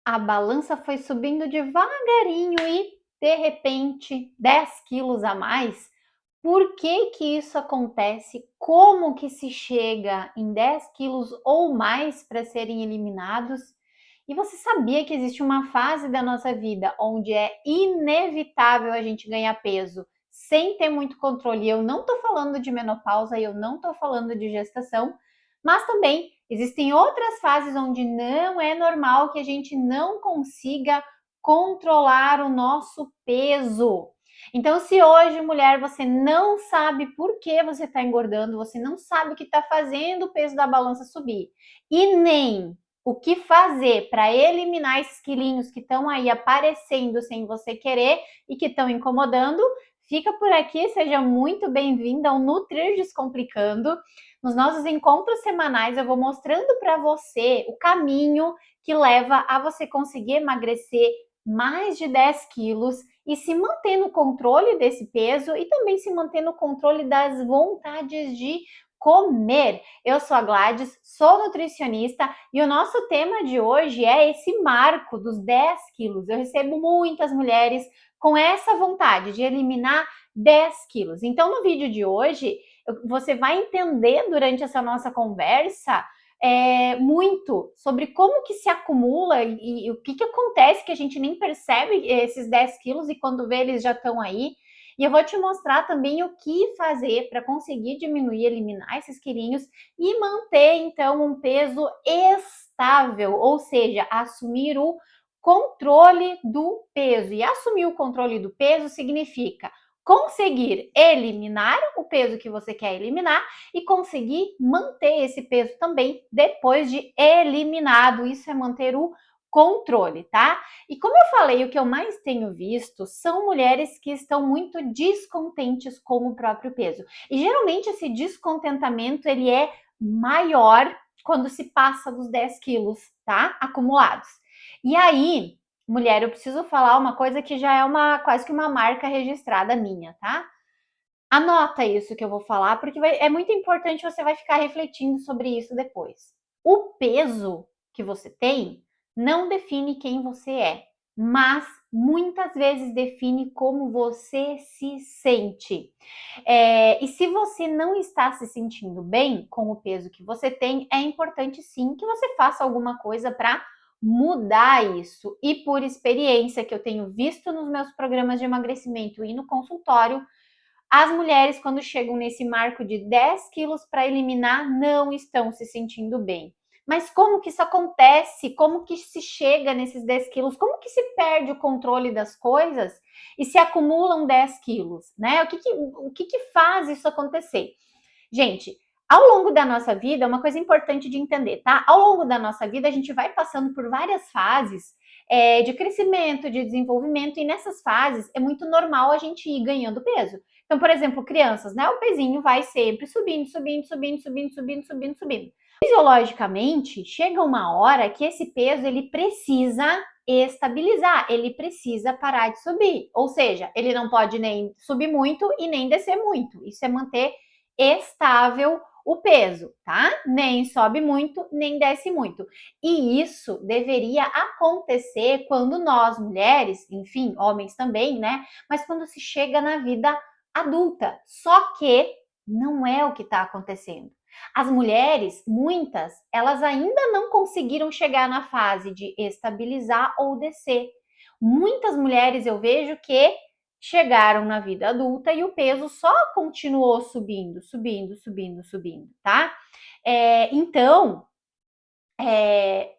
A balança foi subindo devagarinho e, de repente, 10 quilos a mais. Por que que isso acontece? Como que se chega em 10 quilos ou mais para serem eliminados? E você sabia que existe uma fase da nossa vida onde é inevitável a gente ganhar peso sem ter muito controle? Eu não estou falando de menopausa, eu não estou falando de gestação, mas também existem outras fases onde não é normal que a gente não consiga controlar o nosso peso. Então, se hoje, mulher, você não sabe por que você está engordando, você não sabe o que está fazendo o peso da balança subir e nem o que fazer para eliminar esses quilinhos que estão aí aparecendo sem você querer e que estão incomodando, fica por aqui, seja muito bem-vinda ao Nutrir Descomplicando. Nos nossos encontros semanais, eu vou mostrando para você o caminho que leva a você conseguir emagrecer mais de 10 quilos e se manter no controle desse peso e também se manter no controle das vontades de comer. Eu sou a Gladys, sou nutricionista e o nosso tema de hoje é esse marco dos 10 quilos. Eu recebo muitas mulheres com essa vontade de eliminar 10 quilos. Então, no vídeo de hoje, você vai entender durante essa nossa conversa muito sobre como que se acumula e o que que acontece que a gente nem percebe esses 10 quilos e quando vê eles já estão aí. E eu vou te mostrar também o que fazer para conseguir diminuir, eliminar esses quilinhos e manter, então, um peso estável, ou seja, assumir o controle do peso. E assumir o controle do peso significa conseguir eliminar o peso que você quer eliminar e conseguir manter esse peso também depois de eliminado. Isso é manter o controle, tá? E como eu falei, o que eu mais tenho visto são mulheres que estão muito descontentes com o próprio peso. E geralmente esse descontentamento ele é maior quando se passa dos 10 quilos, tá? Acumulados. E aí, mulher, eu preciso falar uma coisa que já é quase que uma marca registrada minha, tá? Anota isso que eu vou falar, porque é muito importante, você vai ficar refletindo sobre isso depois. O peso que você tem não define quem você é, mas muitas vezes define como você se sente. E se você não está se sentindo bem com o peso que você tem, é importante sim que você faça alguma coisa para mudar isso. E por experiência que eu tenho visto nos meus programas de emagrecimento e no consultório, as mulheres, quando chegam nesse marco de 10 quilos para eliminar, não estão se sentindo bem. Mas como que isso acontece? Como que se chega nesses 10 quilos? Como que se perde o controle das coisas e se acumulam 10 quilos? Né? O que faz isso acontecer? Gente, ao longo da nossa vida, é uma coisa importante de entender, tá? Ao longo da nossa vida, a gente vai passando por várias fases de crescimento, de desenvolvimento, e nessas fases é muito normal a gente ir ganhando peso. Então, por exemplo, crianças, né? O pezinho vai sempre subindo, subindo, subindo, subindo, subindo, subindo, subindo. Fisiologicamente, chega uma hora que esse peso ele precisa estabilizar, ele precisa parar de subir. Ou seja, ele não pode nem subir muito e nem descer muito. Isso é manter estável o peso, tá? Nem sobe muito, nem desce muito. E isso deveria acontecer quando nós, mulheres, enfim, homens também, né? Mas quando se chega na vida adulta. Só que não é o que está acontecendo. As mulheres, muitas, elas ainda não conseguiram chegar na fase de estabilizar ou descer. Muitas mulheres eu vejo que chegaram na vida adulta e o peso só continuou subindo, subindo, subindo, subindo, tá? Então,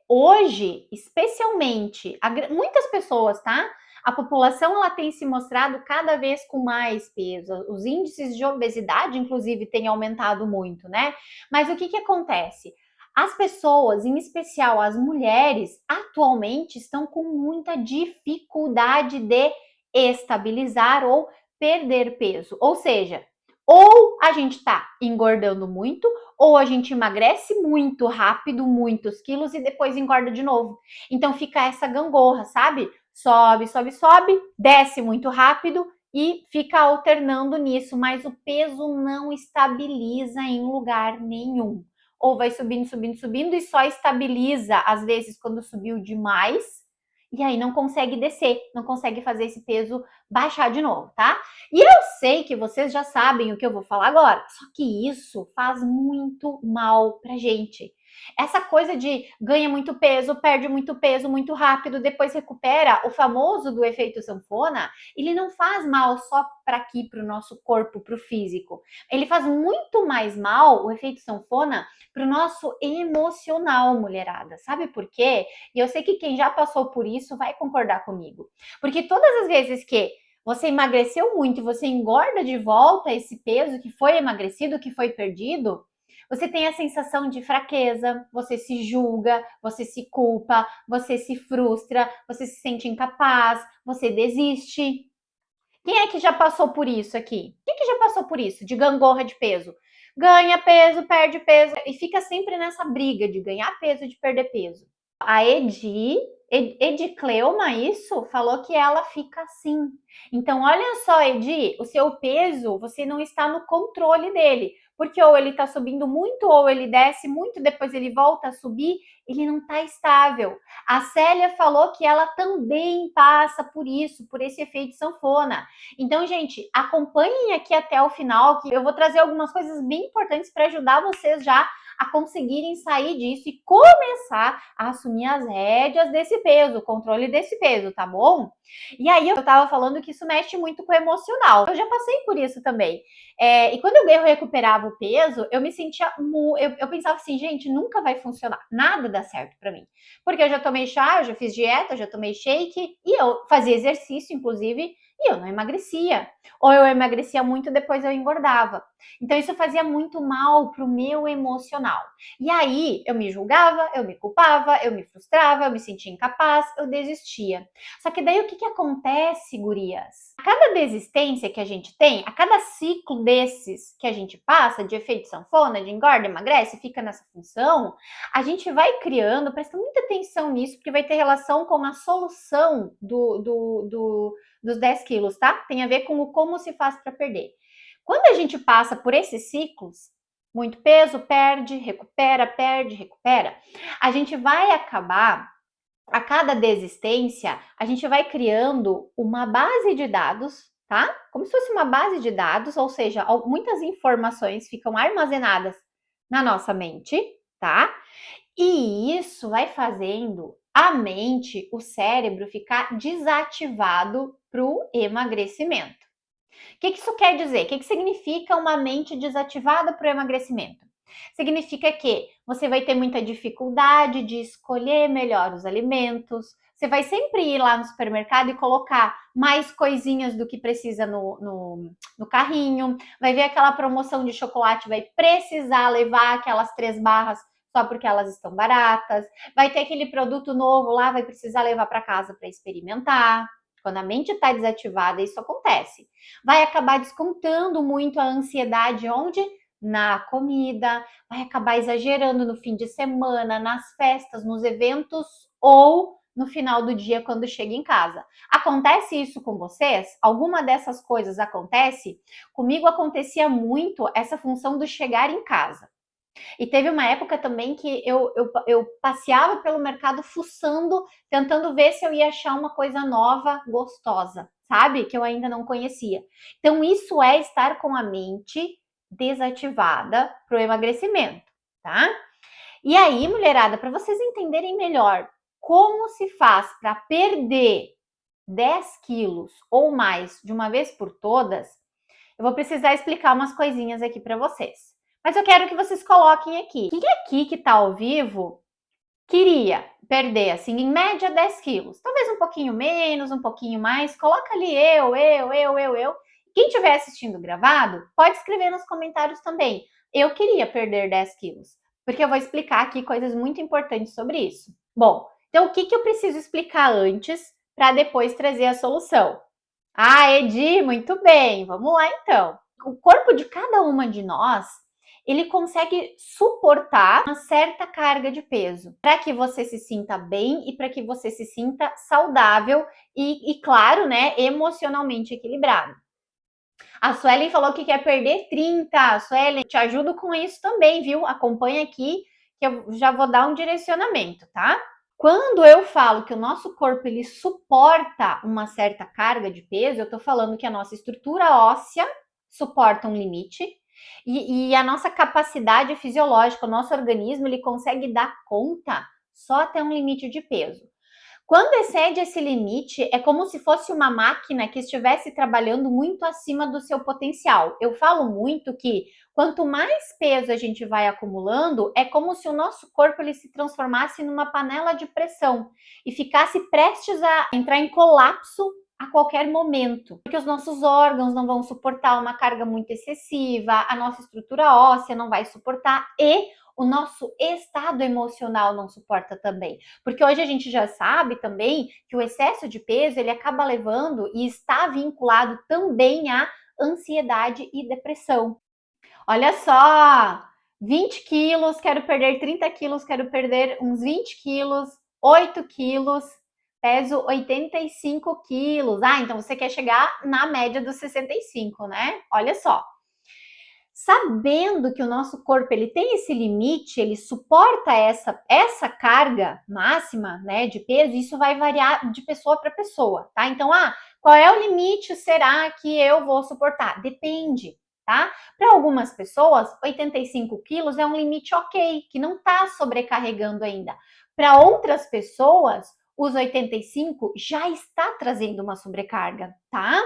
hoje, especialmente, muitas pessoas, tá? A população ela tem se mostrado cada vez com mais peso. Os índices de obesidade, inclusive, têm aumentado muito, né? Mas o que que acontece? As pessoas, em especial as mulheres, atualmente estão com muita dificuldade de estabilizar ou perder peso. Ou seja, ou a gente tá engordando muito, ou a gente emagrece muito rápido, muitos quilos, e depois engorda de novo. Então fica essa gangorra, sabe? Sobe, sobe, sobe, desce muito rápido e fica alternando nisso, mas o peso não estabiliza em lugar nenhum. Ou vai subindo, subindo, subindo e só estabiliza, às vezes, quando subiu demais, E aí não consegue descer, não consegue fazer esse peso baixar de novo, tá? E eu sei que vocês já sabem o que eu vou falar agora, só que isso faz muito mal pra gente. Essa coisa de ganha muito peso muito rápido, depois recupera, o famoso do efeito sanfona, ele não faz mal só para aqui, para o nosso corpo, para o físico. Ele faz muito mais mal, o efeito sanfona, para o nosso emocional, mulherada. Sabe por quê? E eu sei que quem já passou por isso vai concordar comigo. Porque todas as vezes que você emagreceu muito e você engorda de volta esse peso que foi emagrecido, que foi perdido, você tem a sensação de fraqueza, você se julga, você se culpa, você se frustra, você se sente incapaz, você desiste. Quem é que já passou por isso aqui? Quem é que já passou por isso? De gangorra de peso? Ganha peso, perde peso e fica sempre nessa briga de ganhar peso e de perder peso. A Edicleuma, isso, falou que ela fica assim. Então, olha só, Edi, o seu peso, você não está no controle dele. Porque ou ele está subindo muito, ou ele desce muito, depois ele volta a subir, ele não está estável. A Célia falou que ela também passa por isso, por esse efeito sanfona. Então, gente, acompanhem aqui até o final, que eu vou trazer algumas coisas bem importantes para ajudar vocês já a conseguirem sair disso e começar a assumir as rédeas desse peso, o controle desse peso, tá bom? E aí eu tava falando que isso mexe muito com o emocional. Eu já passei por isso também. E quando eu recuperava o peso, eu me sentia. Eu pensava assim, gente, nunca vai funcionar. Nada dá certo para mim. Porque eu já tomei chá, eu já fiz dieta, eu já tomei shake, e eu fazia exercício, inclusive, e eu não emagrecia. Ou eu emagrecia muito, depois eu engordava. Então isso fazia muito mal pro meu emocional. E aí eu me julgava, eu me culpava, eu me frustrava, eu me sentia incapaz, eu desistia. Só que daí o que acontece, gurias? A cada desistência que a gente tem, a cada ciclo desses que a gente passa, de efeito sanfona, de engorda, emagrece, fica nessa função, a gente vai criando, presta muita atenção nisso, porque vai ter relação com a solução dos 10 quilos, tá? Tem a ver com o como se faz para perder. Quando a gente passa por esses ciclos, muito peso, perde, recupera, a gente vai acabar, a cada desistência, a gente vai criando uma base de dados, tá? Como se fosse uma base de dados, ou seja, muitas informações ficam armazenadas na nossa mente, tá? E isso vai fazendo a mente, o cérebro, ficar desativado para o emagrecimento. O que isso quer dizer? O que significa uma mente desativada para o emagrecimento? Significa que você vai ter muita dificuldade de escolher melhor os alimentos, você vai sempre ir lá no supermercado e colocar mais coisinhas do que precisa no carrinho, vai ver aquela promoção de chocolate, vai precisar levar aquelas 3 barras só porque elas estão baratas, vai ter aquele produto novo lá, vai precisar levar para casa para experimentar. Quando a mente está desativada, isso acontece. Vai acabar descontando muito a ansiedade onde? Na comida, vai acabar exagerando no fim de semana, nas festas, nos eventos ou no final do dia quando chega em casa. Acontece isso com vocês? Alguma dessas coisas acontece? Comigo acontecia muito essa função do chegar em casa. E teve uma época também que eu passeava pelo mercado fuçando, tentando ver se eu ia achar uma coisa nova, gostosa, sabe? Que eu ainda não conhecia. Então, isso é estar com a mente desativada para o emagrecimento, tá? E aí, mulherada, para vocês entenderem melhor como se faz para perder 10 quilos ou mais de uma vez por todas, eu vou precisar explicar umas coisinhas aqui para vocês. Mas eu quero que vocês coloquem aqui. Quem aqui que está ao vivo queria perder, assim, em média 10 quilos? Talvez um pouquinho menos, um pouquinho mais. Coloca ali eu. Quem estiver assistindo gravado, pode escrever nos comentários também. Eu queria perder 10 quilos. Porque eu vou explicar aqui coisas muito importantes sobre isso. Bom, então o que eu preciso explicar antes para depois trazer a solução? Ah, Edi, muito bem. Vamos lá então. O corpo de cada uma de nós, ele consegue suportar uma certa carga de peso para que você se sinta bem e para que você se sinta saudável e, claro, né, emocionalmente equilibrado. A Suelen falou que quer perder 30. Suelen, te ajudo com isso também, viu? Acompanha aqui que eu já vou dar um direcionamento, tá? Quando eu falo que o nosso corpo ele suporta uma certa carga de peso, eu estou falando que a nossa estrutura óssea suporta um limite e a nossa capacidade fisiológica, o nosso organismo, ele consegue dar conta só até um limite de peso. Quando excede esse limite, é como se fosse uma máquina que estivesse trabalhando muito acima do seu potencial. Eu falo muito que quanto mais peso a gente vai acumulando, é como se o nosso corpo ele se transformasse numa panela de pressão e ficasse prestes a entrar em colapso a qualquer momento, porque os nossos órgãos não vão suportar uma carga muito excessiva, a nossa estrutura óssea não vai suportar e o nosso estado emocional não suporta também. Porque hoje a gente já sabe também que o excesso de peso ele acaba levando e está vinculado também à ansiedade e depressão. Olha só, 20 quilos, quero perder 30 quilos, quero perder uns 20 quilos, 8 quilos, peso 85 quilos. Ah, então você quer chegar na média dos 65, né? Olha só. Sabendo que o nosso corpo ele tem esse limite, ele suporta essa carga máxima, né, de peso, isso vai variar de pessoa para pessoa, tá? Então, qual é o limite será que eu vou suportar? Depende, tá? Para algumas pessoas, 85 quilos é um limite ok, que não está sobrecarregando ainda. Para outras pessoas, os 85 já está trazendo uma sobrecarga, tá?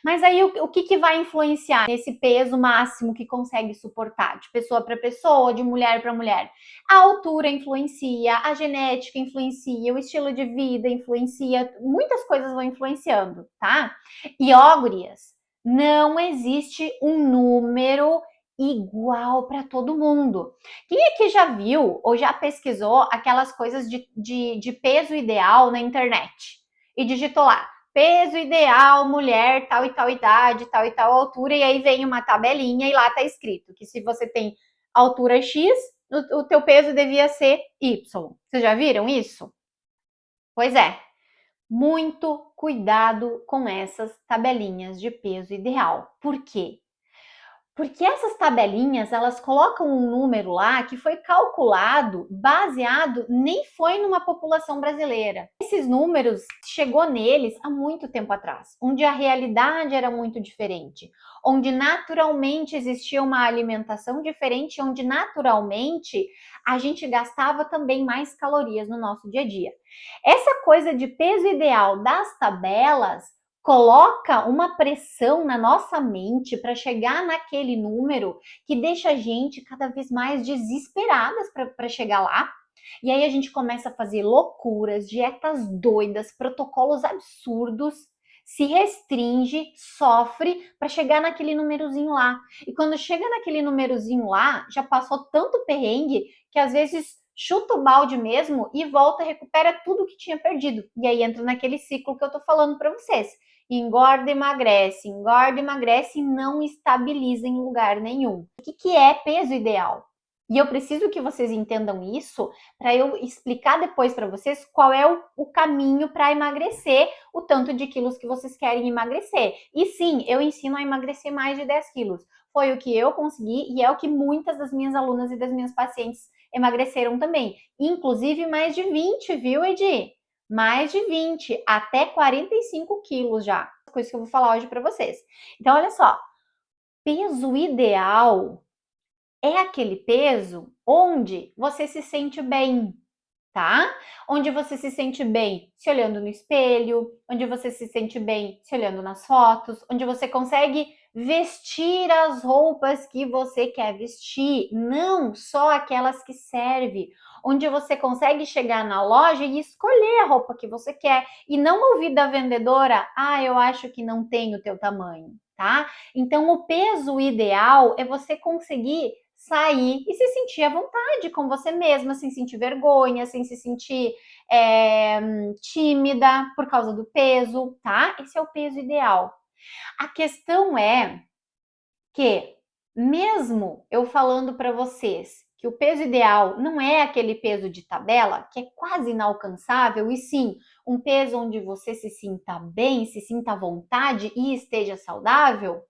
Mas aí o que vai influenciar nesse peso máximo que consegue suportar, de pessoa para pessoa, de mulher para mulher? A altura influencia, a genética influencia, o estilo de vida influencia, muitas coisas vão influenciando, tá? E ó, gurias, não existe um número igual para todo mundo. Quem aqui já viu ou já pesquisou aquelas coisas de peso ideal na internet? E digitou lá, peso ideal, mulher, tal e tal idade, tal e tal altura, e aí vem uma tabelinha e lá tá escrito que se você tem altura X, o teu peso devia ser Y. Vocês já viram isso? Pois é, muito cuidado com essas tabelinhas de peso ideal. Por quê? Porque essas tabelinhas, elas colocam um número lá que foi calculado baseado, nem foi numa população brasileira. Esses números chegou neles há muito tempo atrás, onde a realidade era muito diferente, onde naturalmente existia uma alimentação diferente, onde naturalmente a gente gastava também mais calorias no nosso dia a dia. Essa coisa de peso ideal das tabelas coloca uma pressão na nossa mente para chegar naquele número que deixa a gente cada vez mais desesperadas para chegar lá. E aí a gente começa a fazer loucuras, dietas doidas, protocolos absurdos, se restringe, sofre para chegar naquele númerozinho lá. E quando chega naquele númerozinho lá, já passou tanto perrengue que às vezes chuta o balde mesmo e volta, recupera tudo que tinha perdido. E aí entra naquele ciclo que eu tô falando para vocês. Engorda, emagrece e não estabiliza em lugar nenhum. O que é peso ideal? E eu preciso que vocês entendam isso para eu explicar depois para vocês qual é o caminho para emagrecer o tanto de quilos que vocês querem emagrecer. E sim, eu ensino a emagrecer mais de 10 quilos. Foi o que eu consegui e é o que muitas das minhas alunas e das minhas pacientes emagreceram também. Inclusive mais de 20, viu, Edi? Mais de 20, até 45 quilos já. Coisa que eu vou falar hoje para vocês. Então, olha só. Peso ideal é aquele peso onde você se sente bem, tá? Onde você se sente bem se olhando no espelho, onde você se sente bem se olhando nas fotos, onde você consegue vestir as roupas que você quer vestir, não só aquelas que servem, onde você consegue chegar na loja e escolher a roupa que você quer e não ouvir da vendedora, eu acho que não tem o teu tamanho, tá? Então o peso ideal é você conseguir sair e se sentir à vontade com você mesma, sem sentir vergonha, sem se sentir tímida por causa do peso, tá? Esse é o peso ideal. A questão é que, mesmo eu falando para vocês que o peso ideal não é aquele peso de tabela, que é quase inalcançável, e sim um peso onde você se sinta bem, se sinta à vontade e esteja saudável,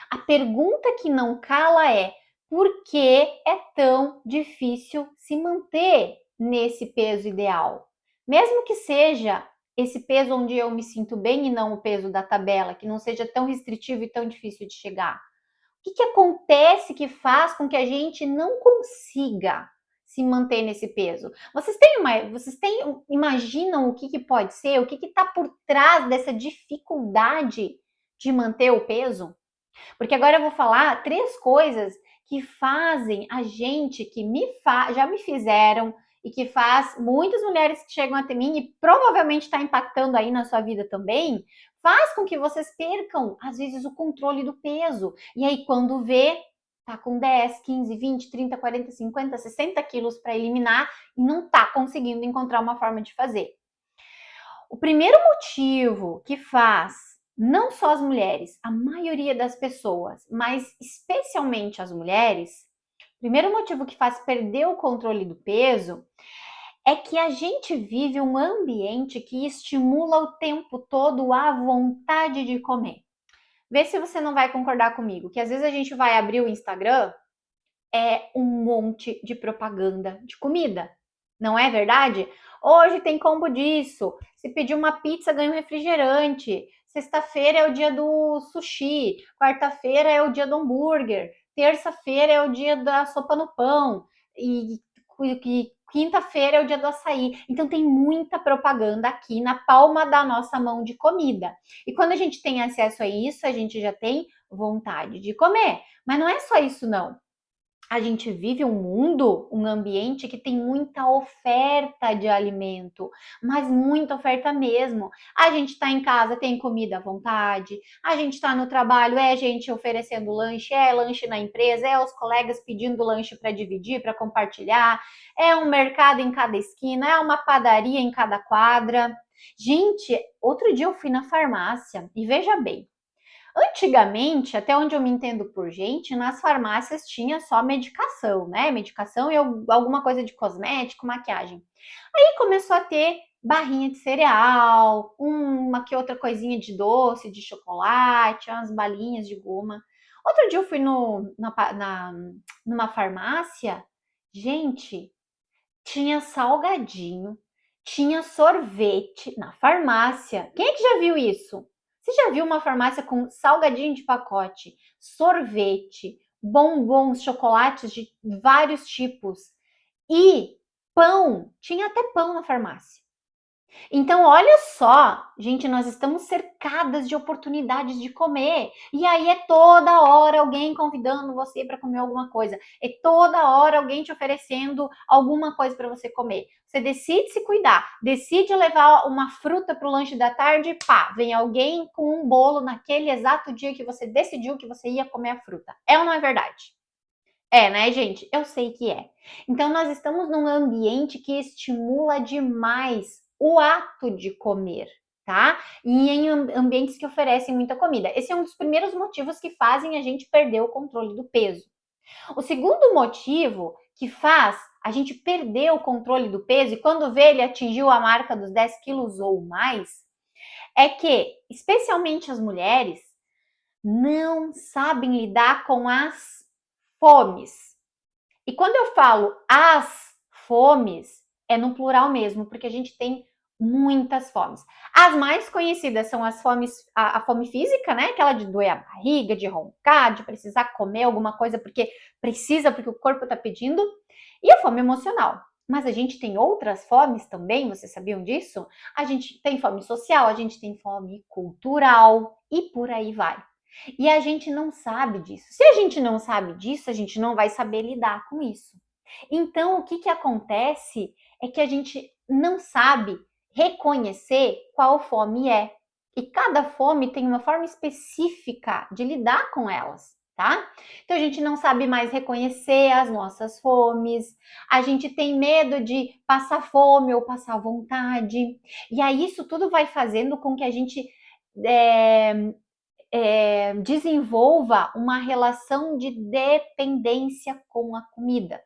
a pergunta que não cala é: por que é tão difícil se manter nesse peso ideal? Mesmo que seja esse peso onde eu me sinto bem e não o peso da tabela, que não seja tão restritivo e tão difícil de chegar. O que acontece que faz com que a gente não consiga se manter nesse peso? Imaginam o que pode ser? O que está por trás dessa dificuldade de manter o peso? Porque agora eu vou falar 3 coisas que fazem a gente, já me fizeram e que faz muitas mulheres que chegam até mim e provavelmente está impactando aí na sua vida também, faz com que vocês percam, às vezes, o controle do peso. E aí, quando vê, tá com 10, 15, 20, 30, 40, 50, 60 quilos para eliminar e não tá conseguindo encontrar uma forma de fazer. O primeiro motivo que faz não só as mulheres, a maioria das pessoas, mas especialmente as mulheres, o primeiro motivo que faz perder o controle do peso é que a gente vive um ambiente que estimula o tempo todo a vontade de comer. Vê se você não vai concordar comigo, que às vezes a gente vai abrir o Instagram, é um monte de propaganda de comida. Não é verdade? Hoje tem combo disso. Se pedir uma pizza, ganha um refrigerante. Sexta-feira é o dia do sushi. Quarta-feira é o dia do hambúrguer. Terça-feira é o dia da sopa no pão. E quinta-feira é o dia do açaí. Então tem muita propaganda aqui na palma da nossa mão de comida. E quando a gente tem acesso a isso, a gente já tem vontade de comer. Mas não é só isso, não. A gente vive um mundo, um ambiente que tem muita oferta de alimento, mas muita oferta mesmo. A gente está em casa, tem comida à vontade, a gente está no trabalho, é gente oferecendo lanche, é lanche na empresa, é os colegas pedindo lanche para dividir, para compartilhar, é um mercado em cada esquina, é uma padaria em cada quadra. Gente, outro dia eu fui na farmácia e veja bem, antigamente, até onde eu me entendo por gente, nas farmácias tinha só medicação, né? Medicação e alguma coisa de cosmético, maquiagem. Aí começou a ter barrinha de cereal, uma que outra coisinha de doce, de chocolate, umas balinhas de goma. Outro dia eu fui numa farmácia, gente, tinha salgadinho, tinha sorvete na farmácia. Quem é que já viu isso? Você já viu uma farmácia com salgadinho de pacote, sorvete, bombons, chocolates de vários tipos e pão? Tinha até pão na farmácia. Então, olha só, gente, nós estamos cercadas de oportunidades de comer. E aí é toda hora alguém convidando você para comer alguma coisa. É toda hora alguém te oferecendo alguma coisa para você comer. Você decide se cuidar, decide levar uma fruta para o lanche da tarde, pá, vem alguém com um bolo naquele exato dia que você decidiu que você ia comer a fruta. É ou não é verdade? É, né, gente? Eu sei que é. Então, nós estamos num ambiente que estimula demais o ato de comer, tá? E em ambientes que oferecem muita comida. Esse é um dos primeiros motivos que fazem a gente perder o controle do peso. O segundo motivo que faz a gente perder o controle do peso, e quando vê ele atingiu a marca dos 10 quilos ou mais, é que, especialmente as mulheres, não sabem lidar com as fomes. E quando eu falo as fomes, é no plural mesmo, porque a gente tem muitas fomes. As mais conhecidas são as fomes, a fome física, né? Aquela de doer a barriga, de roncar, de precisar comer alguma coisa porque precisa, porque o corpo tá pedindo. E a fome emocional. Mas a gente tem outras fomes também, vocês sabiam disso? A gente tem fome social, a gente tem fome cultural e por aí vai. E a gente não sabe disso. Se a gente não sabe disso, a gente não vai saber lidar com isso. Então, o que acontece é que a gente não sabe reconhecer qual fome é. E cada fome tem uma forma específica de lidar com elas, tá? Então, a gente não sabe mais reconhecer as nossas fomes, a gente tem medo de passar fome ou passar vontade. E aí, isso tudo vai fazendo com que a gente desenvolva uma relação de dependência com a comida,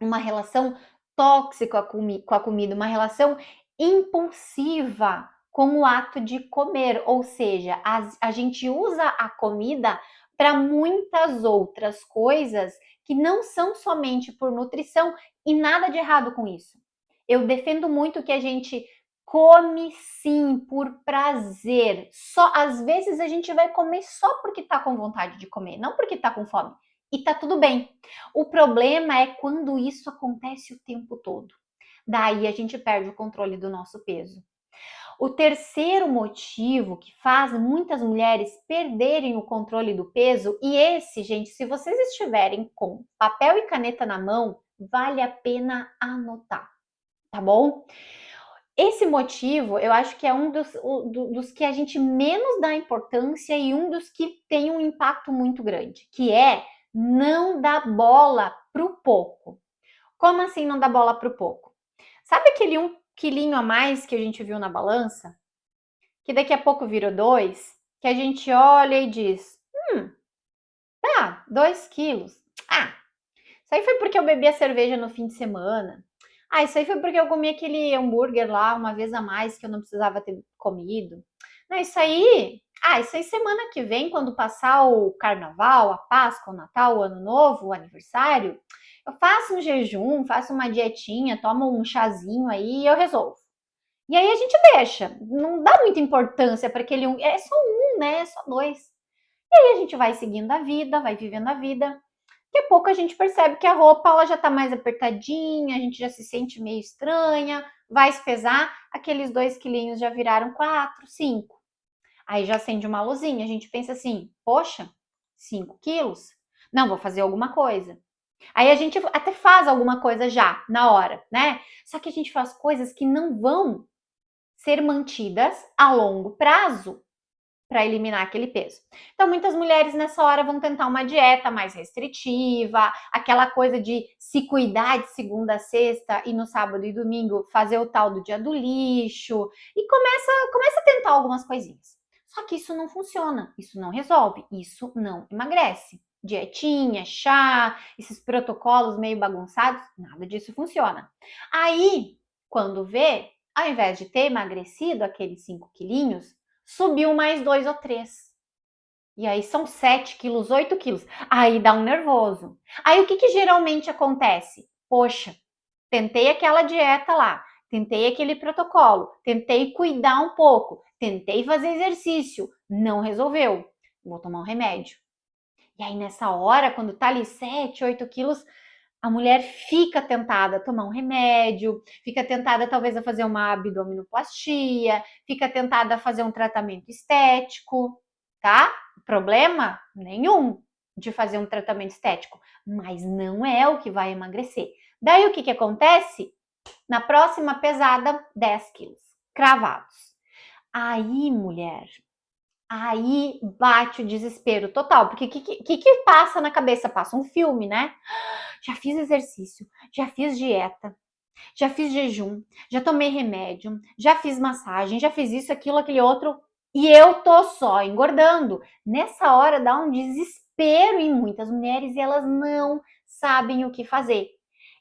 uma relação tóxica com a comida, uma relação impulsiva com o ato de comer, ou seja, a gente usa a comida para muitas outras coisas que não são somente por nutrição e nada de errado com isso. Eu defendo muito que a gente come sim por prazer. Só às vezes a gente vai comer só porque tá com vontade de comer, não porque tá com fome. E tá tudo bem. O problema é quando isso acontece o tempo todo. Daí a gente perde o controle do nosso peso. O terceiro motivo que faz muitas mulheres perderem o controle do peso, e esse, gente, se vocês estiverem com papel e caneta na mão, vale a pena anotar, tá bom? Esse motivo, eu acho que é um dos que a gente menos dá importância e um dos que tem um impacto muito grande, que é não dar bola pro pouco. Como assim não dar bola pro pouco? Sabe aquele 1 quilinho a mais que a gente viu na balança? Que daqui a pouco virou 2, que a gente olha e diz: tá, 2 quilos. Ah, isso aí foi porque eu bebi a cerveja no fim de semana. Ah, isso aí foi porque eu comi aquele hambúrguer lá uma vez a mais que eu não precisava ter comido. Não, isso aí. Ah, isso aí semana que vem, quando passar o carnaval, a Páscoa, o Natal, o Ano Novo, o aniversário, eu faço um jejum, faço uma dietinha, tomo um chazinho aí e eu resolvo. E aí a gente deixa, não dá muita importância para aquele um, é só um, né? É só 2. E aí a gente vai seguindo a vida, vai vivendo a vida. Daqui a pouco a gente percebe que a roupa ela já tá mais apertadinha, a gente já se sente meio estranha, vai se pesar, aqueles 2 quilinhos já viraram 4, 5. Aí já acende uma luzinha, a gente pensa assim, poxa, 5 quilos? Não, vou fazer alguma coisa. Aí a gente até faz alguma coisa já, na hora, né? Só que a gente faz coisas que não vão ser mantidas a longo prazo para eliminar aquele peso. Então, muitas mulheres nessa hora vão tentar uma dieta mais restritiva, aquela coisa de se cuidar de segunda a sexta e no sábado e domingo fazer o tal do dia do lixo e começa a tentar algumas coisinhas. Só que isso não funciona, isso não resolve, isso não emagrece. Dietinha, chá, esses protocolos meio bagunçados, nada disso funciona. Aí, quando vê, ao invés de ter emagrecido aqueles 5 quilinhos, subiu mais 2 ou 3. E aí são 7 quilos, 8 quilos. Aí dá um nervoso. Aí o que geralmente acontece? Poxa, tentei aquela dieta lá, tentei aquele protocolo, tentei cuidar um pouco, tentei fazer exercício, não resolveu. Vou tomar um remédio. E aí nessa hora, quando tá ali 7, 8 quilos, a mulher fica tentada a tomar um remédio, fica tentada talvez a fazer uma abdominoplastia, fica tentada a fazer um tratamento estético, tá? Problema nenhum de fazer um tratamento estético, mas não é o que vai emagrecer. Daí o que acontece? Na próxima pesada, 10 quilos, cravados. Aí, mulher, aí bate o desespero total, porque o que passa na cabeça? Passa um filme, né? Já fiz exercício, já fiz dieta, já fiz jejum, já tomei remédio, já fiz massagem, já fiz isso, aquilo, aquele outro, e eu tô só engordando. Nessa hora dá um desespero em muitas mulheres e elas não sabem o que fazer.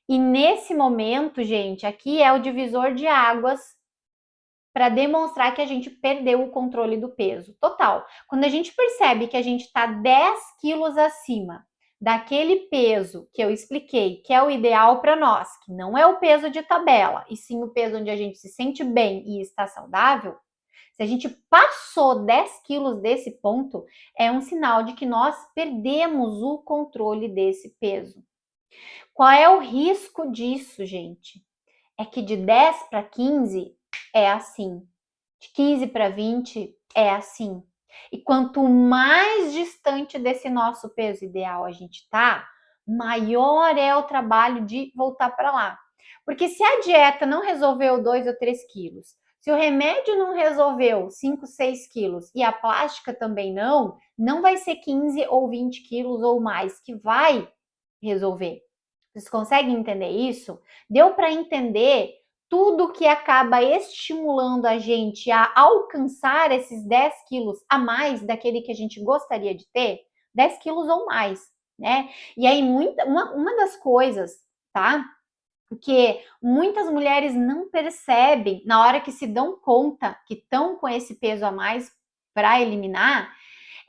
E nesse momento, gente, aqui é o divisor de águas para demonstrar que a gente perdeu o controle do peso total. Quando a gente percebe que a gente está 10 quilos acima daquele peso que eu expliquei, que é o ideal para nós, que não é o peso de tabela, e sim o peso onde a gente se sente bem e está saudável, se a gente passou 10 quilos desse ponto, é um sinal de que nós perdemos o controle desse peso. Qual é o risco disso, gente? É que de 10 para 15 é assim, de 15 para 20 é assim. E quanto mais distante desse nosso peso ideal a gente tá, maior é o trabalho de voltar para lá. Porque se a dieta não resolveu 2 ou 3 quilos, se o remédio não resolveu 5, 6 quilos e a plástica também não vai ser 15 ou 20 quilos ou mais que vai resolver. Vocês conseguem entender isso? Deu para entender tudo que acaba estimulando a gente a alcançar esses 10 quilos a mais daquele que a gente gostaria de ter? 10 quilos ou mais, né? E aí, uma das coisas, tá? Porque muitas mulheres não percebem, na hora que se dão conta que estão com esse peso a mais para eliminar,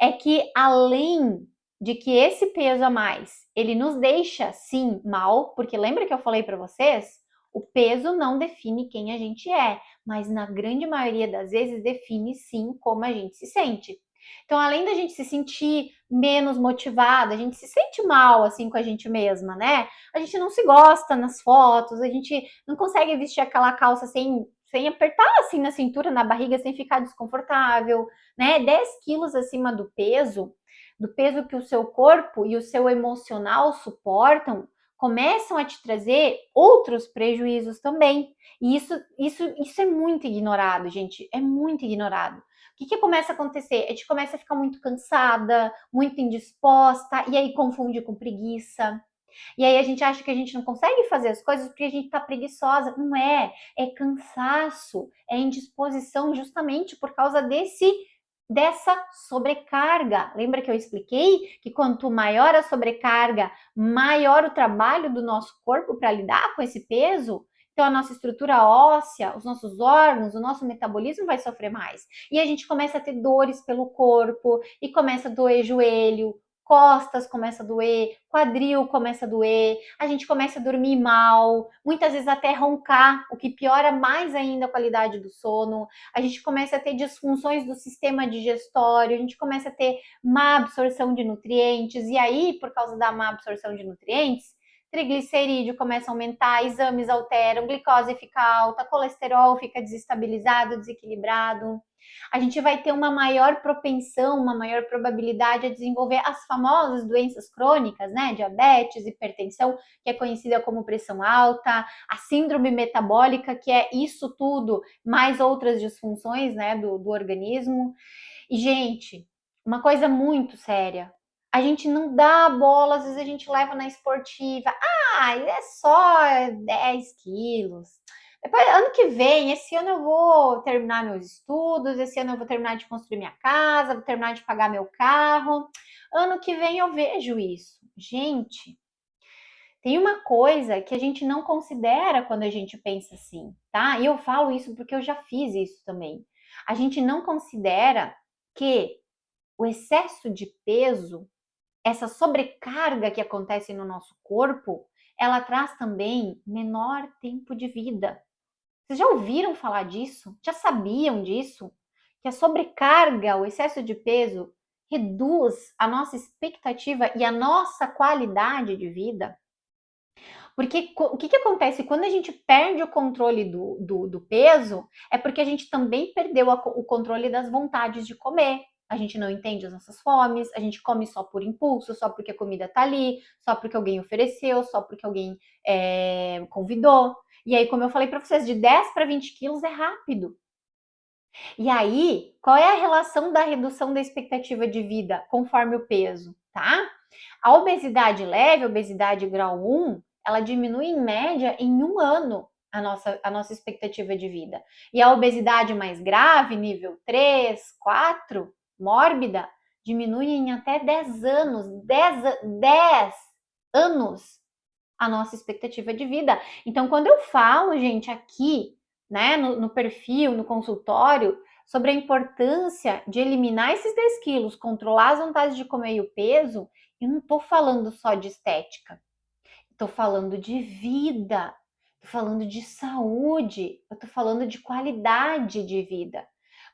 é que além de que esse peso a mais, ele nos deixa sim mal, porque lembra que eu falei para vocês? O peso não define quem a gente é, mas na grande maioria das vezes define sim como a gente se sente. Então, além da gente se sentir menos motivada, a gente se sente mal assim com a gente mesma, né? A gente não se gosta nas fotos, a gente não consegue vestir aquela calça sem apertar assim na cintura, na barriga, sem ficar desconfortável, né? 10 quilos acima do peso que o seu corpo e o seu emocional suportam, começam a te trazer outros prejuízos também. E isso é muito ignorado, gente. É muito ignorado. O que começa a acontecer? A gente começa a ficar muito cansada, muito indisposta, e aí confunde com preguiça. E aí a gente acha que a gente não consegue fazer as coisas porque a gente tá preguiçosa. Não é. É cansaço, é indisposição justamente por causa dessa sobrecarga. Lembra que eu expliquei que quanto maior a sobrecarga, maior o trabalho do nosso corpo para lidar com esse peso? Então, a nossa estrutura óssea, os nossos órgãos, o nosso metabolismo vai sofrer mais. E a gente começa a ter dores pelo corpo, e começa a doer joelho, costas começa a doer, quadril começa a doer, a gente começa a dormir mal, muitas vezes até roncar, o que piora mais ainda a qualidade do sono. A gente começa a ter disfunções do sistema digestório, a gente começa a ter má absorção de nutrientes, e aí, por causa da má absorção de nutrientes, triglicerídeo começa a aumentar, exames alteram, glicose fica alta, colesterol fica desestabilizado, desequilibrado. A gente vai ter uma maior propensão, uma maior probabilidade a desenvolver as famosas doenças crônicas, né? Diabetes, hipertensão, que é conhecida como pressão alta, a síndrome metabólica, que é isso tudo, mais outras disfunções, né, do organismo. E, gente, uma coisa muito séria. A gente não dá bola, às vezes a gente leva na esportiva. Ah, é só 10 quilos. Depois, ano que vem, esse ano eu vou terminar meus estudos, esse ano eu vou terminar de construir minha casa, vou terminar de pagar meu carro. Ano que vem eu vejo isso. Gente, tem uma coisa que a gente não considera quando a gente pensa assim, tá? E eu falo isso porque eu já fiz isso também. A gente não considera que o excesso de peso, essa sobrecarga que acontece no nosso corpo, ela traz também menor tempo de vida. Vocês já ouviram falar disso? Já sabiam disso? Que a sobrecarga, o excesso de peso, reduz a nossa expectativa e a nossa qualidade de vida? Porque o que acontece quando a gente perde o controle do peso? É porque a gente também perdeu o controle das vontades de comer. A gente não entende as nossas fomes, a gente come só por impulso, só porque a comida tá ali, só porque alguém ofereceu, só porque alguém convidou. E aí, como eu falei para vocês, de 10 para 20 quilos é rápido. E aí, qual é a relação da redução da expectativa de vida conforme o peso, tá? A obesidade leve, a obesidade grau 1, ela diminui em média em 1 ano a nossa expectativa de vida. E a obesidade mais grave, nível 3, 4, mórbida, diminui em até 10 anos, 10 anos a nossa expectativa de vida. Então, quando eu falo, gente, aqui, né, no perfil, no consultório, sobre a importância de eliminar esses 10 quilos, controlar as vontades de comer e o peso, eu não estou falando só de estética, estou falando de vida, estou falando de saúde, eu estou falando de qualidade de vida.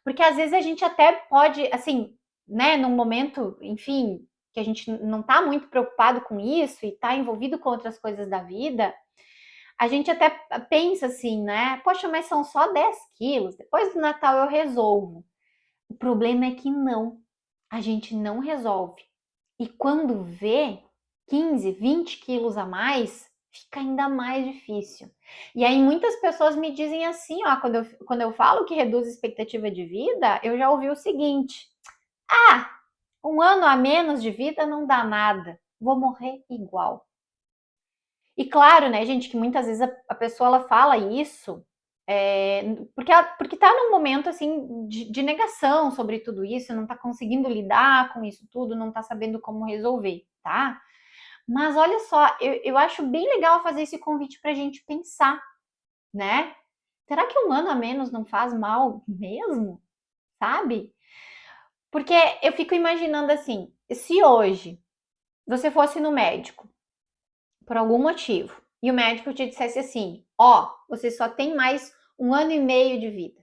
Porque às vezes a gente até pode, assim, né, num momento, enfim, que a gente não está muito preocupado com isso e está envolvido com outras coisas da vida, a gente até pensa assim, né? Poxa, mas são só 10 quilos, depois do Natal eu resolvo. O problema é que não, a gente não resolve. E quando vê 15, 20 quilos a mais, fica ainda mais difícil. E aí muitas pessoas me dizem assim, ó, quando eu falo que reduz a expectativa de vida, eu já ouvi o seguinte: ah, 1 ano a menos de vida não dá nada, vou morrer igual. E claro, né, gente, que muitas vezes a pessoa ela fala isso porque tá num momento assim de negação sobre tudo isso, não tá conseguindo lidar com isso tudo, não tá sabendo como resolver, tá? Mas olha só, eu acho bem legal fazer esse convite pra gente pensar, né? Será que 1 ano a menos não faz mal mesmo? Sabe? Porque eu fico imaginando assim, se hoje você fosse no médico por algum motivo, e o médico te dissesse assim, ó, você só tem mais 1 ano e meio de vida,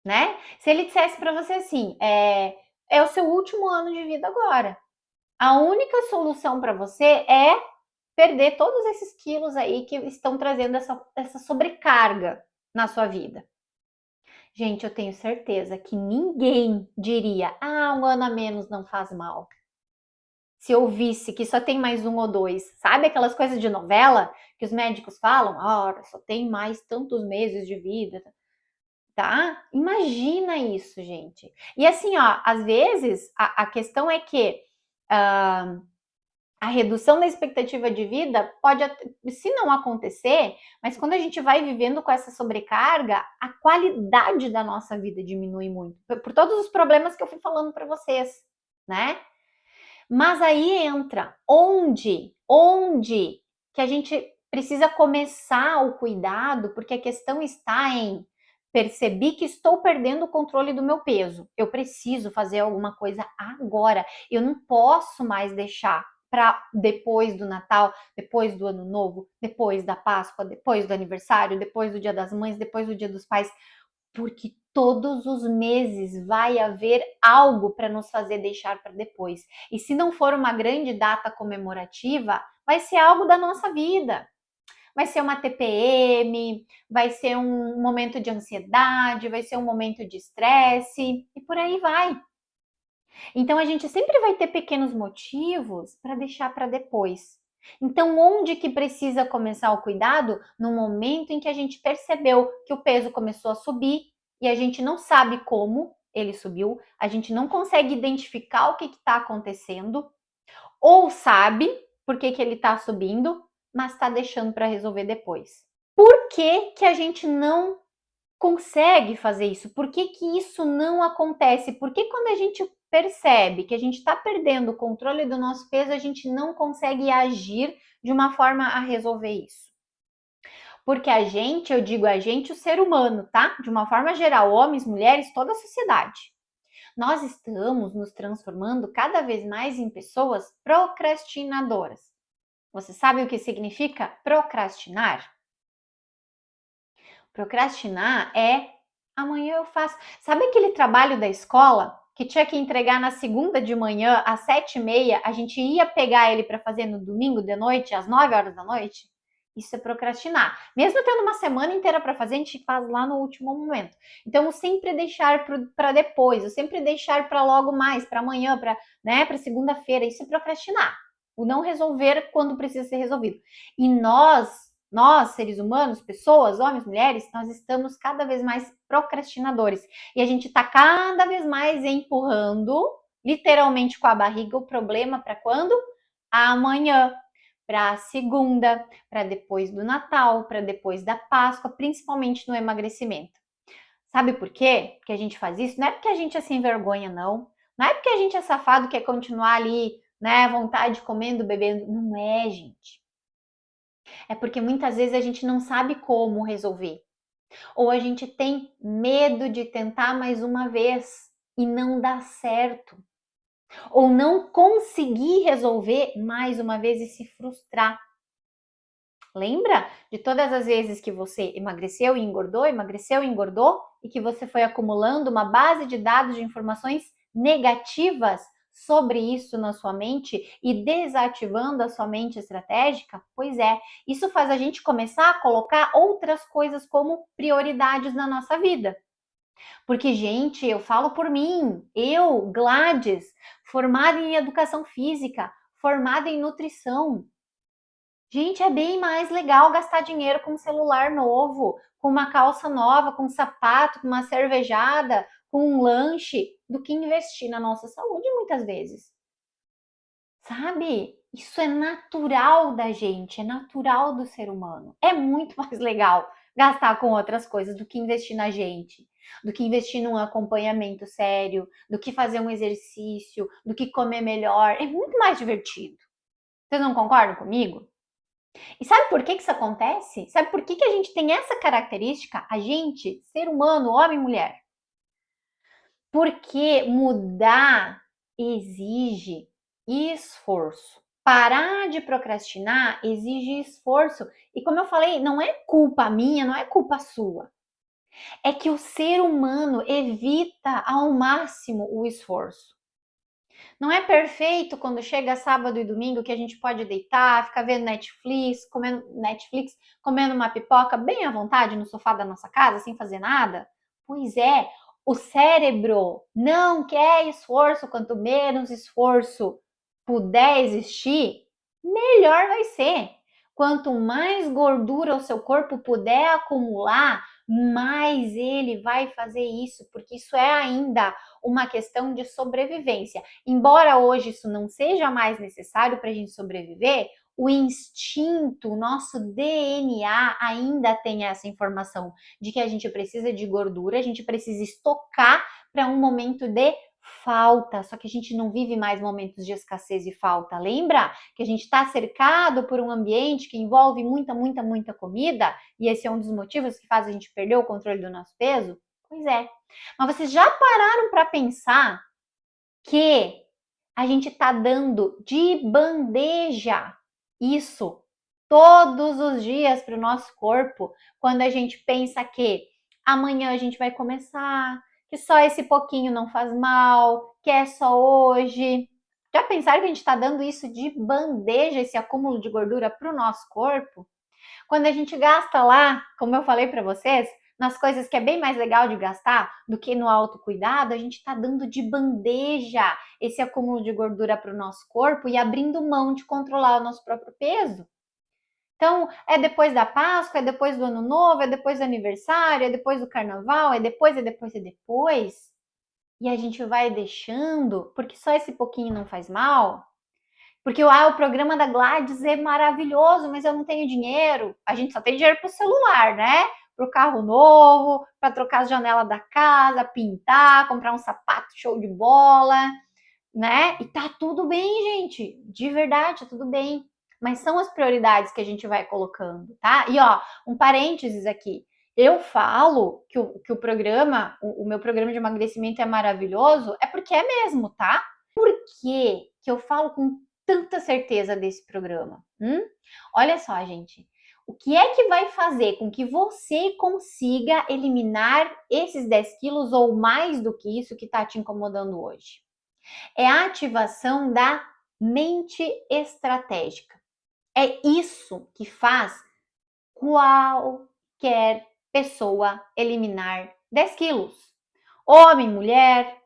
né? Se ele dissesse para você assim, é o seu último ano de vida agora. A única solução para você é perder todos esses quilos aí que estão trazendo essa sobrecarga na sua vida. Gente, eu tenho certeza que ninguém diria, 1 ano a menos não faz mal. Se eu visse que só tem mais 1 ou 2, sabe aquelas coisas de novela que os médicos falam, só tem mais tantos meses de vida, tá? Imagina isso, gente. E assim, ó, às vezes a questão é que a redução da expectativa de vida pode, se não acontecer, mas quando a gente vai vivendo com essa sobrecarga, a qualidade da nossa vida diminui muito, por todos os problemas que eu fui falando para vocês, né? Mas aí entra onde que a gente precisa começar o cuidado, porque a questão está em percebi que estou perdendo o controle do meu peso. Eu preciso fazer alguma coisa agora. Eu não posso mais deixar para depois do Natal, depois do Ano Novo, depois da Páscoa, depois do aniversário, depois do Dia das Mães, depois do Dia dos Pais, porque todos os meses vai haver algo para nos fazer deixar para depois. E se não for uma grande data comemorativa, vai ser algo da nossa vida. Vai ser uma TPM, vai ser um momento de ansiedade, vai ser um momento de estresse e por aí vai. Então a gente sempre vai ter pequenos motivos para deixar para depois. Então, onde que precisa começar o cuidado? No momento em que a gente percebeu que o peso começou a subir e a gente não sabe como ele subiu, a gente não consegue identificar o que está acontecendo, ou sabe por que ele está subindo, mas está deixando para resolver depois. Por que, que a gente não consegue fazer isso? Por que, que isso não acontece? Porque quando a gente percebe que a gente está perdendo o controle do nosso peso, a gente não consegue agir de uma forma a resolver isso. Porque a gente, eu digo a gente, o ser humano, tá? De uma forma geral, homens, mulheres, toda a sociedade. Nós estamos nos transformando cada vez mais em pessoas procrastinadoras. Você sabe o que significa procrastinar? Procrastinar é amanhã eu faço. Sabe aquele trabalho da escola que tinha que entregar na segunda de manhã às 7h30? A gente ia pegar ele para fazer no domingo de noite às 9 horas da noite? Isso é procrastinar. Mesmo tendo uma semana inteira para fazer, a gente faz lá no último momento. Então, sempre deixar para depois, eu sempre deixar para logo mais, para amanhã, para segunda-feira. Isso é procrastinar. O não resolver quando precisa ser resolvido. E nós, seres humanos, pessoas, homens, mulheres, nós estamos cada vez mais procrastinadores. E a gente está cada vez mais empurrando, literalmente com a barriga, o problema para quando? Amanhã, para a segunda, para depois do Natal, para depois da Páscoa, principalmente no emagrecimento. Sabe por quê que a gente faz isso? Não é porque a gente é sem vergonha, não. Não é porque a gente é safado, quer continuar ali, né, vontade, comendo, bebendo. Não é, gente. É porque muitas vezes a gente não sabe como resolver. Ou a gente tem medo de tentar mais uma vez e não dá certo. Ou não conseguir resolver mais uma vez e se frustrar. Lembra de todas as vezes que você emagreceu e engordou, e que você foi acumulando uma base de dados de informações negativas sobre isso na sua mente e desativando a sua mente estratégica? Pois é, isso faz a gente começar a colocar outras coisas como prioridades na nossa vida. Porque, gente, eu falo por mim, eu, Gladys, formada em educação física, formada em nutrição, gente, é bem mais legal gastar dinheiro com um celular novo, com uma calça nova, com um sapato, com uma cervejada, com um lanche, do que investir na nossa saúde muitas vezes. Sabe? Isso é natural da gente, é natural do ser humano. É muito mais legal gastar com outras coisas do que investir na gente, do que investir num acompanhamento sério, do que fazer um exercício, do que comer melhor. É muito mais divertido. Vocês não concordam comigo? E sabe por que isso acontece? Sabe por que a gente tem essa característica? A gente, ser humano, homem e mulher. Porque mudar exige esforço. Parar de procrastinar exige esforço. E como eu falei, não é culpa minha, não é culpa sua. É que o ser humano evita ao máximo o esforço. Não é perfeito quando chega sábado e domingo que a gente pode deitar, ficar vendo Netflix, comendo uma pipoca bem à vontade no sofá da nossa casa, sem fazer nada? Pois é, o cérebro não quer esforço. Quanto menos esforço puder existir, melhor vai ser. Quanto mais gordura o seu corpo puder acumular, mais ele vai fazer isso, porque isso é ainda uma questão de sobrevivência. Embora hoje isso não seja mais necessário para a gente sobreviver, o instinto, o nosso DNA ainda tem essa informação de que a gente precisa de gordura, a gente precisa estocar para um momento de falta. Só que a gente não vive mais momentos de escassez e falta. Lembra que a gente está cercado por um ambiente que envolve muita comida? E esse é um dos motivos que faz a gente perder o controle do nosso peso? Pois é. Mas vocês já pararam para pensar que a gente está dando de bandeja isso todos os dias para o nosso corpo, quando a gente pensa que amanhã a gente vai começar, que só esse pouquinho não faz mal, que é só hoje. Já pensaram que a gente está dando isso de bandeja, esse acúmulo de gordura para o nosso corpo? Quando a gente gasta lá, como eu falei para vocês, nas coisas que é bem mais legal de gastar do que no autocuidado, a gente está dando de bandeja esse acúmulo de gordura para o nosso corpo e abrindo mão de controlar o nosso próprio peso. Então, é depois da Páscoa, é depois do Ano Novo, é depois do aniversário, é depois do Carnaval, é depois, é depois, é depois. E a gente vai deixando, porque só esse pouquinho não faz mal. Porque o programa da Gladys é maravilhoso, mas eu não tenho dinheiro. A gente só tem dinheiro para o celular, né? Para o carro novo, para trocar as janelas da casa, pintar, comprar um sapato show de bola, né? E tá tudo bem, gente. De verdade, tá tudo bem. Mas são as prioridades que a gente vai colocando, tá? E ó, um parênteses aqui. Eu falo que o programa, o meu programa de emagrecimento é maravilhoso, é porque é mesmo, tá? Por que eu falo com tanta certeza desse programa? Olha só, gente. O que é que vai fazer com que você consiga eliminar esses 10 quilos ou mais do que isso que está te incomodando hoje? É a ativação da mente estratégica. É isso que faz qualquer pessoa eliminar 10 quilos. Homem, mulher,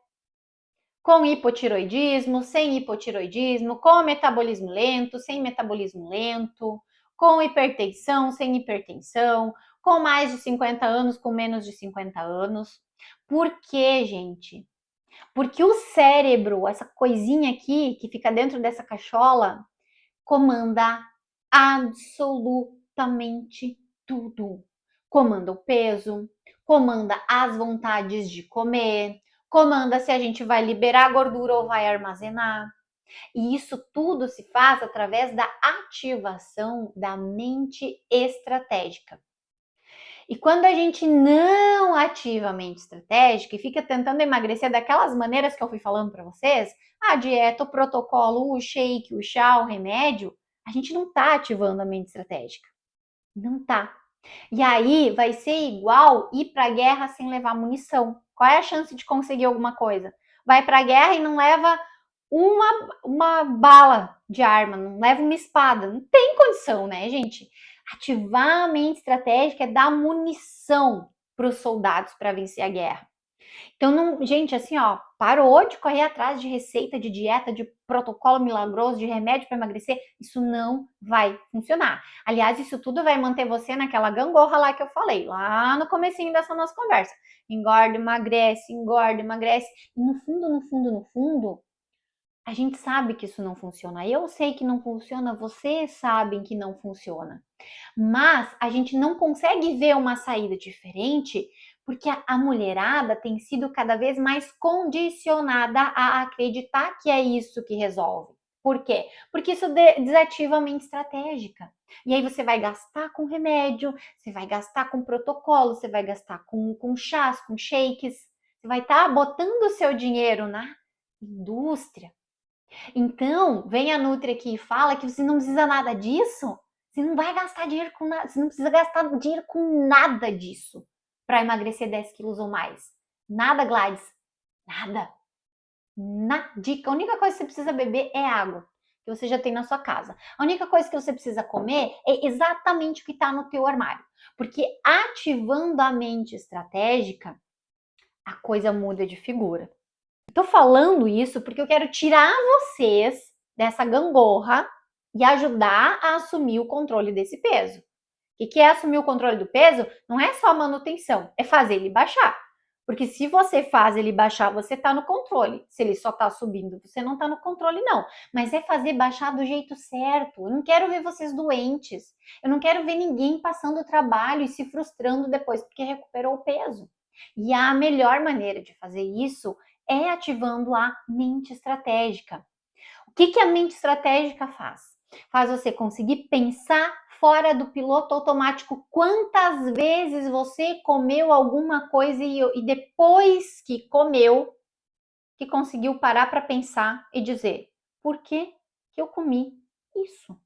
com hipotiroidismo, sem hipotiroidismo, com metabolismo lento, sem metabolismo lento, com hipertensão, sem hipertensão, com mais de 50 anos, com menos de 50 anos. Por quê, gente? Porque o cérebro, essa coisinha aqui que fica dentro dessa cachola, comanda absolutamente tudo. Comanda o peso, comanda as vontades de comer, comanda se a gente vai liberar gordura ou vai armazenar. E isso tudo se faz através da ativação da mente estratégica. E quando a gente não ativa a mente estratégica e fica tentando emagrecer daquelas maneiras que eu fui falando para vocês, a dieta, o protocolo, o shake, o chá, o remédio, a gente não tá ativando a mente estratégica. Não tá. E aí vai ser igual ir pra guerra sem levar munição. Qual é a chance de conseguir alguma coisa? Vai pra guerra e não leva uma bala de arma, não leva uma espada. Não tem condição, né, gente? Ativar a mente estratégica é dar munição para os soldados para vencer a guerra. Então, não, gente, assim, ó, parou de correr atrás de receita, de dieta, de protocolo milagroso, de remédio para emagrecer. Isso não vai funcionar. Aliás, isso tudo vai manter você naquela gangorra lá que eu falei, lá no comecinho dessa nossa conversa. Engorda, emagrece, engorda, emagrece. E no fundo, a gente sabe que isso não funciona. Eu sei que não funciona, vocês sabem que não funciona. Mas a gente não consegue ver uma saída diferente porque a mulherada tem sido cada vez mais condicionada a acreditar que é isso que resolve. Por quê? Porque isso desativa a mente estratégica. E aí você vai gastar com remédio, você vai gastar com protocolo, você vai gastar com chás, com shakes, você vai estar botando o seu dinheiro na indústria. Então, vem a Nutri aqui e fala que você não precisa nada disso. Você não vai gastar dinheiro com nada, você não precisa gastar dinheiro com nada disso para emagrecer 10 quilos ou mais. Nada, Gladys. Nada. Dica. A única coisa que você precisa beber é água, que você já tem na sua casa. A única coisa que você precisa comer é exatamente o que está no teu armário. Porque ativando a mente estratégica, a coisa muda de figura. Estou falando isso porque eu quero tirar vocês dessa gangorra e ajudar a assumir o controle desse peso. O que é assumir o controle do peso? Não é só manutenção, é fazer ele baixar. Porque se você faz ele baixar, você está no controle. Se ele só está subindo, você não está no controle, não. Mas é fazer baixar do jeito certo. Eu não quero ver vocês doentes. Eu não quero ver ninguém passando trabalho e se frustrando depois porque recuperou o peso. E a melhor maneira de fazer isso é ativando a mente estratégica. O que a mente estratégica faz? Faz você conseguir pensar fora do piloto automático. Quantas vezes você comeu alguma coisa e depois que comeu, que conseguiu parar para pensar e dizer: por que eu comi isso?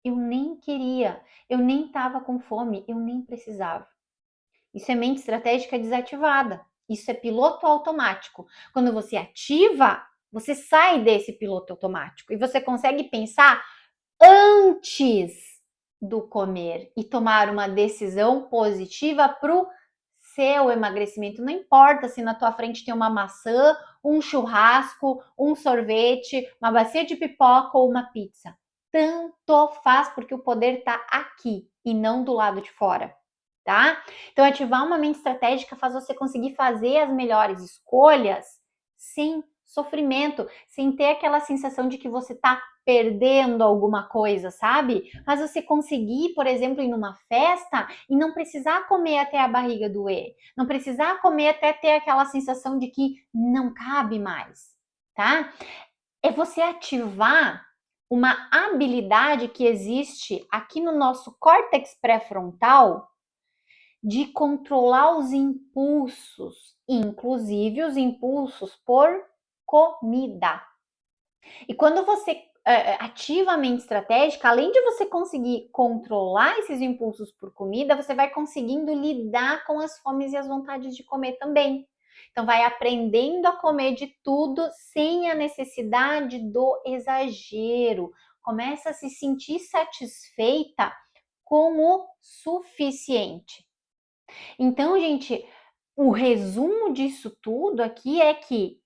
Eu nem queria, eu nem estava com fome, eu nem precisava. Isso é mente estratégica desativada. Isso é piloto automático. Quando você ativa, você sai desse piloto automático e você consegue pensar antes do comer e tomar uma decisão positiva para o seu emagrecimento. Não importa se na tua frente tem uma maçã, um churrasco, um sorvete, uma bacia de pipoca ou uma pizza. Tanto faz, porque o poder está aqui e não do lado de fora. Tá? Então, ativar uma mente estratégica faz você conseguir fazer as melhores escolhas sem sofrimento, sem ter aquela sensação de que você está perdendo alguma coisa, sabe? Faz você conseguir, por exemplo, ir numa festa e não precisar comer até a barriga doer, não precisar comer até ter aquela sensação de que não cabe mais, tá? É você ativar uma habilidade que existe aqui no nosso córtex pré-frontal de controlar os impulsos, inclusive os impulsos por comida. E quando você ativa a mente estratégica, além de você conseguir controlar esses impulsos por comida, você vai conseguindo lidar com as fomes e as vontades de comer também. Então, vai aprendendo a comer de tudo sem a necessidade do exagero. Começa a se sentir satisfeita com o suficiente. Então, gente, o resumo disso tudo aqui é que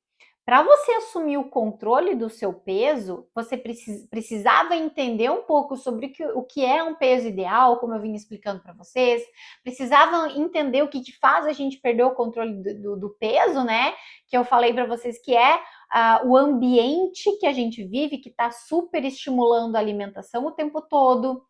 para você assumir o controle do seu peso, você precisava entender um pouco sobre o que é um peso ideal, como eu vim explicando para vocês, precisava entender o que faz a gente perder o controle do peso, né? Que eu falei para vocês que é o ambiente que a gente vive, que está super estimulando a alimentação o tempo todo.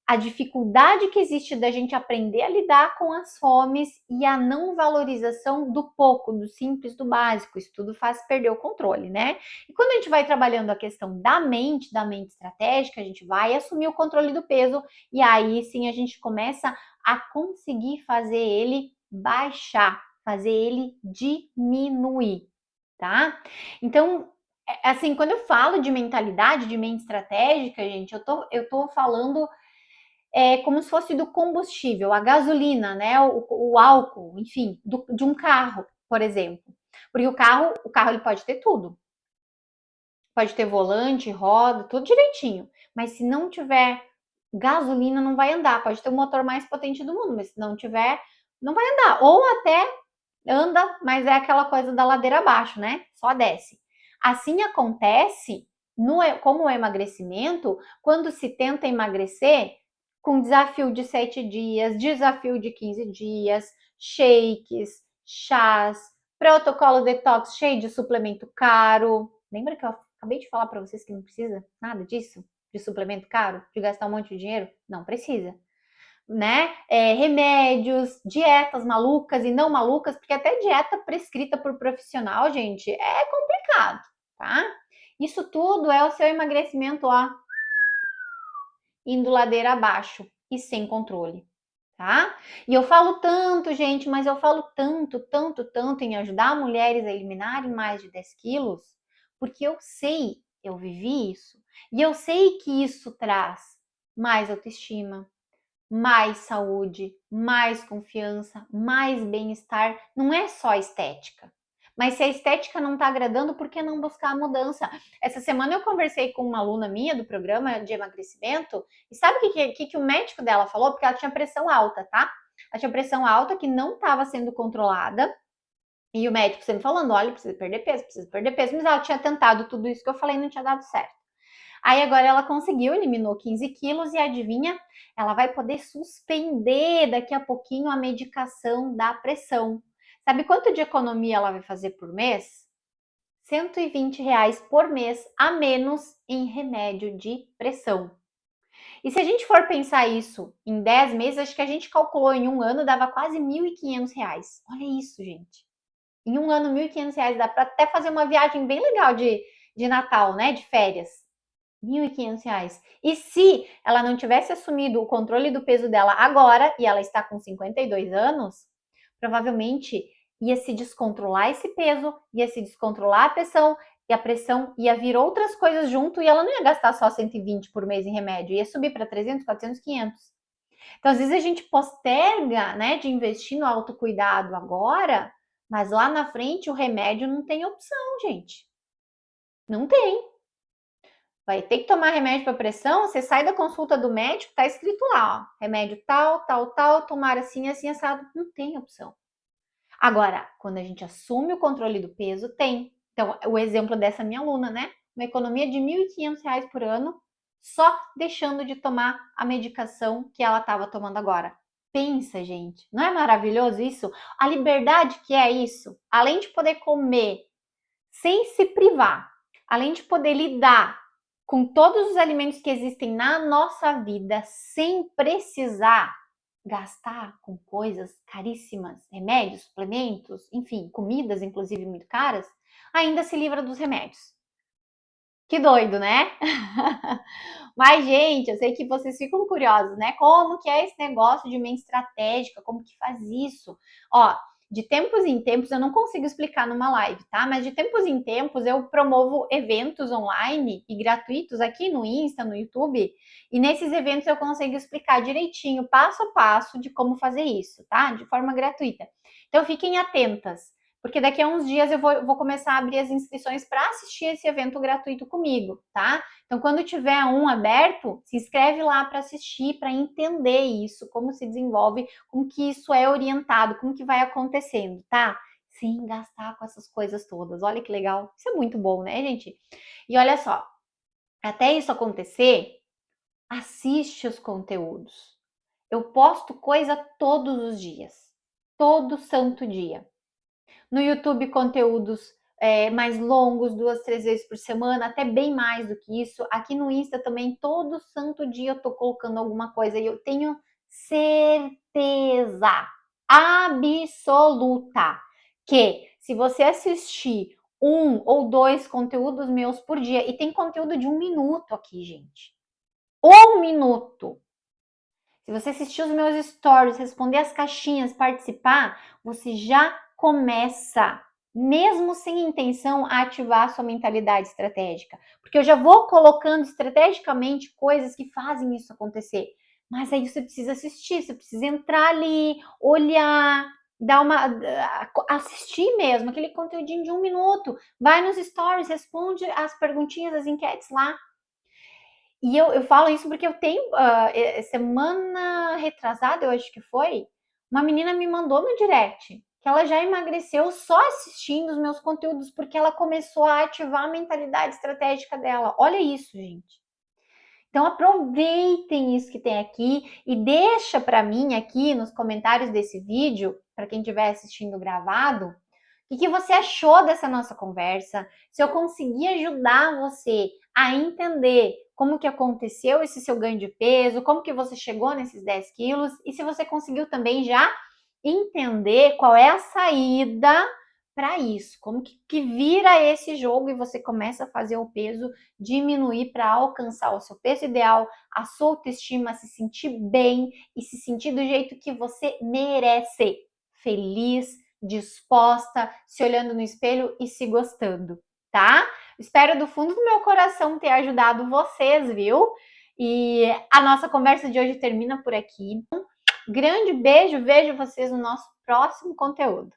A dificuldade que existe da gente aprender a lidar com as fomes e a não valorização do pouco, do simples, do básico. Isso tudo faz perder o controle, né? E quando a gente vai trabalhando a questão da mente estratégica, a gente vai assumir o controle do peso e aí sim a gente começa a conseguir fazer ele baixar, fazer ele diminuir, tá? Então, assim, quando eu falo de mentalidade, de mente estratégica, gente, eu tô falando como se fosse do combustível, a gasolina, né? O álcool, enfim, de um carro, por exemplo. Porque o carro ele pode ter tudo. Pode ter volante, roda, tudo direitinho. Mas se não tiver gasolina, não vai andar. Pode ter o motor mais potente do mundo, mas se não tiver, não vai andar. Ou até anda, mas é aquela coisa da ladeira abaixo, né? Só desce. Assim acontece como o emagrecimento, quando se tenta emagrecer com desafio de 7 dias, desafio de 15 dias, shakes, chás, protocolo detox cheio de suplemento caro. Lembra que eu acabei de falar para vocês que não precisa nada disso? De suplemento caro? De gastar um monte de dinheiro? Não precisa. Né? Remédios, dietas malucas e não malucas, porque até dieta prescrita por profissional, gente, é complicado, tá? Isso tudo é o seu emagrecimento, ó, indo ladeira abaixo e sem controle, tá? E eu falo tanto, gente, mas eu falo tanto em ajudar mulheres a eliminarem mais de 10 quilos, porque eu sei, eu vivi isso, e eu sei que isso traz mais autoestima, mais saúde, mais confiança, mais bem-estar. Não é só estética. Mas se a estética não está agradando, por que não buscar a mudança? Essa semana eu conversei com uma aluna minha do programa de emagrecimento, e sabe o que o médico dela falou? Porque ela tinha pressão alta, tá? Ela tinha pressão alta que não estava sendo controlada, e o médico sempre falando, olha, precisa perder peso, mas ela tinha tentado tudo isso que eu falei e não tinha dado certo. Aí agora ela conseguiu, eliminou 15 quilos e adivinha? Ela vai poder suspender daqui a pouquinho a medicação da pressão. Sabe quanto de economia ela vai fazer por mês? R$ 120 por mês a menos em remédio de pressão. E se a gente for pensar isso em 10 meses, acho que a gente calculou em um ano, dava quase R$ 1.500. Olha isso, gente. Em um ano, R$ 1.500 dá para até fazer uma viagem bem legal de Natal, né? De férias. R$ 1.500. E se ela não tivesse assumido o controle do peso dela agora, e ela está com 52 anos, provavelmente ia se descontrolar esse peso, ia se descontrolar a pressão ia vir outras coisas junto e ela não ia gastar só 120 por mês em remédio, ia subir para 300, 400, 500. Então, às vezes a gente posterga, né, de investir no autocuidado agora, mas lá na frente o remédio não tem opção, gente. Não tem. Vai ter que tomar remédio para pressão, você sai da consulta do médico, tá escrito lá, ó, remédio tal, tal, tal, tomar assim, assim, assado, não tem opção. Agora, quando a gente assume o controle do peso, tem. Então, o exemplo dessa minha aluna, né? Uma economia de R$ 1.500 por ano, só deixando de tomar a medicação que ela estava tomando agora. Pensa, gente, não é maravilhoso isso? A liberdade que é isso, além de poder comer sem se privar, além de poder lidar com todos os alimentos que existem na nossa vida sem precisar gastar com coisas caríssimas, remédios, suplementos, enfim, comidas inclusive muito caras, ainda se livra dos remédios. Que doido, né? Mas, gente, eu sei que vocês ficam curiosos, né? Como que é esse negócio de mente estratégica? Como que faz isso? Ó, de tempos em tempos, eu não consigo explicar numa live, tá? Mas de tempos em tempos eu promovo eventos online e gratuitos aqui no Insta, no YouTube, e nesses eventos eu consigo explicar direitinho, passo a passo, de como fazer isso, tá? De forma gratuita. Então fiquem atentas, porque daqui a uns dias eu vou começar a abrir as inscrições para assistir esse evento gratuito comigo, tá? Então, quando tiver um aberto, se inscreve lá para assistir, para entender isso, como se desenvolve, como que isso é orientado, como que vai acontecendo, tá? Sem gastar com essas coisas todas. Olha que legal. Isso é muito bom, né, gente? E olha só, até isso acontecer, assiste os conteúdos. Eu posto coisa todos os dias, todo santo dia. No YouTube, conteúdos mais longos, 2, 3 vezes por semana, até bem mais do que isso. Aqui no Insta também, todo santo dia eu tô colocando alguma coisa e eu tenho certeza absoluta que se você assistir um ou dois conteúdos meus por dia, e tem conteúdo de 1 minuto aqui, gente. 1 minuto. Se você assistir os meus stories, responder as caixinhas, participar, você já começa, mesmo sem intenção, a ativar a sua mentalidade estratégica. Porque eu já vou colocando estrategicamente coisas que fazem isso acontecer. Mas aí você precisa assistir, você precisa entrar ali, olhar, dar uma. Assistir mesmo, aquele conteúdinho de 1 minuto. Vai nos stories, responde as perguntinhas, as enquetes lá. E eu falo isso porque eu tenho, semana retrasada, eu acho que foi, uma menina me mandou no direct que ela já emagreceu só assistindo os meus conteúdos, porque ela começou a ativar a mentalidade estratégica dela. Olha isso, gente. Então aproveitem isso que tem aqui e deixa para mim aqui nos comentários desse vídeo, para quem estiver assistindo gravado, o que você achou dessa nossa conversa, se eu conseguir ajudar você a entender como que aconteceu esse seu ganho de peso, como que você chegou nesses 10 quilos, e se você conseguiu também já entender qual é a saída para isso, como que vira esse jogo e você começa a fazer o peso diminuir para alcançar o seu peso ideal, a sua autoestima, se sentir bem e se sentir do jeito que você merece, feliz, disposta, se olhando no espelho e se gostando. tá? Espero do fundo do meu coração ter ajudado vocês, viu? E a nossa conversa de hoje termina por aqui. Grande beijo, vejo vocês no nosso próximo conteúdo.